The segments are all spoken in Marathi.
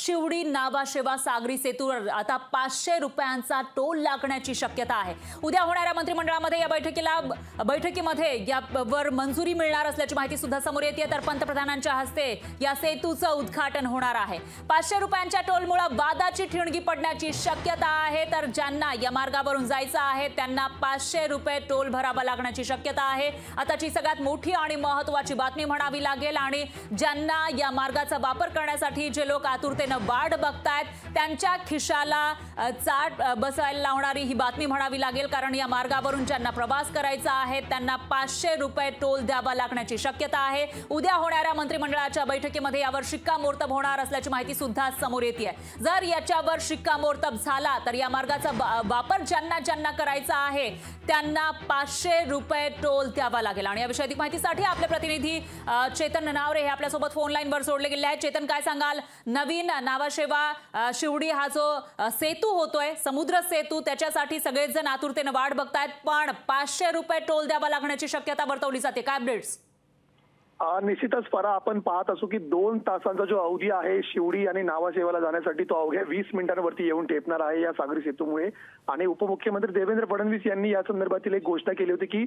शिवडी नावाशेवा सागरी सेतूवर आता 500 रुपयांचा टोल लागण्याची शक्यता आहे। उद्या होणाऱ्या मंत्रिमंडळामध्ये या बैठकीमध्ये यावर मंजुरी मिळणार असल्याची माहिती सुद्धा समोर येते। तर पंतप्रधानांच्या हस्ते या सेतूचं उद्घाटन होणार आहे। 500 रुपयांच्या टोलमुळे वादाची ठिणगी पडण्याची शक्यता आहे। तर ज्यांना या मार्गावरून जायचं आहे त्यांना 500 रुपये टोल भरावा लागण्याची शक्यता आहे। आताची सगळ्यात मोठी आणि महत्त्वाची बातमी म्हणावी लागेल। आणि ज्यांना या मार्गाचा वापर करण्यासाठी जे लोक आतुरतेने वाट बघतायत त्यांच्या खिशाला चाट बसायला लावणारी ही बातमी म्हणावी लागेल। कारण या मार्गावरून ज्यांना प्रवास करायचा आहे त्यांना 500 रुपये टोल द्यावा लागण्याची शक्यता आहे। उद्या होणाऱ्या मंत्रिमंडळाच्या बैठकीमध्ये यावर शिक्कामोर्तब होणार असल्याची माहिती सुद्धा समोर येते। जर याच्यावर शिक्कामोर्तब झाला तर या मार्गाचा वापर ज्यांना करायचा आहे त्यांना 500 रुपये टोल द्यावा लागेल। आणि याविषयी अधिक माहितीसाठी आपले प्रतिनिधी चेतन नावरे हे आपल्या सोबत फोन लाईनवर जोडले गेले आहेत। चेतन, काय सांगाल? नवीन नावाशेवा शिवडी हा जो सेतू होतोय, समुद्र सेतू, त्याच्यासाठी सगळेजण आतुरतेने वाट बघतायत, पण 500 रुपये टोल द्यावा लागण्याची शक्यता वर्तवली जाते। काय अपडेट्स? निश्चितच परा, आपण पाहत असू की 2 तासांचा जो अवधी आहे शिवडी आणि नावाशेवाला जाण्यासाठी तो अवघ्या 20 मिनिटांवरती येऊन ठेपणार आहे या सागरी सेतूमुळे। आणि उपमुख्यमंत्री देवेंद्र फडणवीस यांनी या संदर्भातील एक घोषणा केली होती की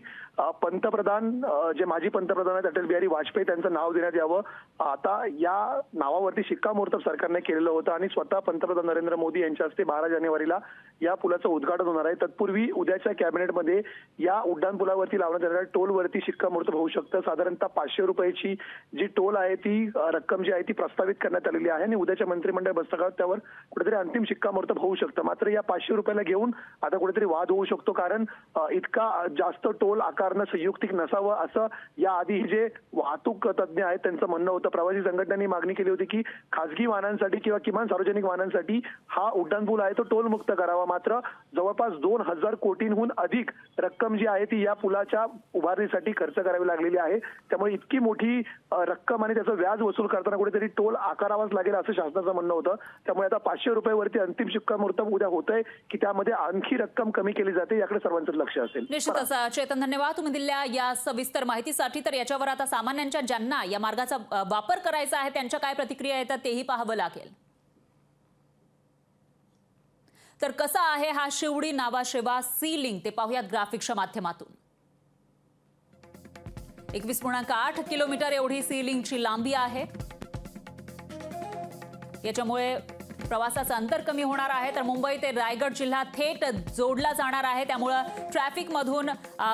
पंतप्रधान जे माजी पंतप्रधान आहेत अटल बिहारी वाजपेयी त्यांचं नाव देण्यात यावं। आता या नावावरती शिक्कामोर्तब सरकारने केलेलं होतं आणि स्वतः पंतप्रधान नरेंद्र मोदी यांच्या हस्ते 12 जानेवारीला या पुलाचं उद्घाटन होणार आहे। तत्पूर्वी उद्याच्या कॅबिनेटमध्ये या उड्डाणपुलावरती लावण्यात येणाऱ्या टोलवरती शिक्कामोर्तब होऊ शकतं। साधारणतः 500 रुपयाची जी टोल आहे ती रक्कम जी आहे ती प्रस्तावित करण्यात आलेली आहे आणि उद्याच्या मंत्रिमंडळ बैठकीत त्यावर कुठेतरी अंतिम शिक्कामोर्तब होऊ शकतं। मात्र या 500 रुपयाला घेऊन आता कुठेतरी वाद होऊ शकतो, कारण इतका जास्त टोल आकारणं संयुक्तिक नसावं असं याआधी जे वाहतूक तज्ज्ञ आहेत त्यांचं म्हणणं होतं। प्रवासी संघटनांनी मागणी केली होती की खासगी वाहनांसाठी किंवा किमान सार्वजनिक वाहनांसाठी हा उड्डाणपूल आहे तो टोल मुक्त करावा। मात्र जवळपास 2000 कोटींहून अधिक रक्कम जी आहे ती या पुलाच्या उभारणीसाठी खर्च करावी लागलेली आहे। त्यामुळे इतकी मोठी रक्कम आणि त्याचं व्याज वसूल करताना कुठेतरी टोल आकारावाच लागेल असं शासनाचं म्हणणं होतं। त्यामुळे आता 500 रुपयावरती अंतिम शिक्कामोर्तब उद्या होतंय की त्यामध्ये आणखी रक्कम कमी केली जाते याकडे सर्वांचं लक्ष असेल। निश्चितच चेतन, धन्यवाद तुम्ही दिलेल्या या सविस्तर माहितीसाठी। तर याच्यावर आता सामान्यांच्या ज्यांना या मार्गाचा वापर करायचा आहे त्यांच्या काय प्रतिक्रिया येतात तेही पाहावं लागेल। तर कसा आहे हा शिवडी नावाशेवा सी लिंक ते पाहूयात ग्राफिक्सच्या माध्यमातून। 21.8 किलोमीटर एवढी सी लिंकची लांबी आहे। याच्यामुळे प्रवासाचं अंतर कमी होणार आहे। तर मुंबई ते रायगड जिल्हा थेट जोडला जाणार आहे। त्यामुळे ट्रॅफिक मधून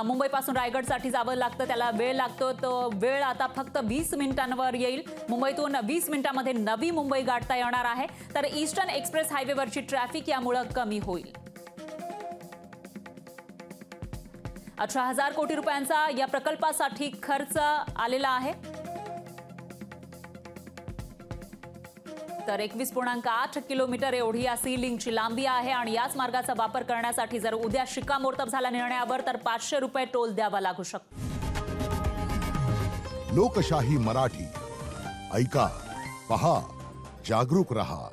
मुंबईपासून रायगडसाठी जावं लागतं, त्याला वेळ लागतो। तो वेळ आता फक्त 20 मिनिटांवर येईल। मुंबईतून 20 मिनिटांमध्ये नवी मुंबई गाठता येणार आहे। तर ईस्टर्न एक्सप्रेस हायवेवरची ट्रॅफिक यामुळे कमी होईल। 18,000 कोटी रुपयांचा या प्रकल्पासाठी खर्च आलेला आहे। तर 21.8 किलोमीटर एवढी या सी लिंकची लांबी आहे आणि याच मार्गाचा वापर करण्यासाठी जर उद्या शिक्कामोर्तब झाला निर्णयावर तर 500 रुपये टोल द्यावा लागू शकतो। लोकशाही मराठी ऐका, पहा, जागरूक रहा।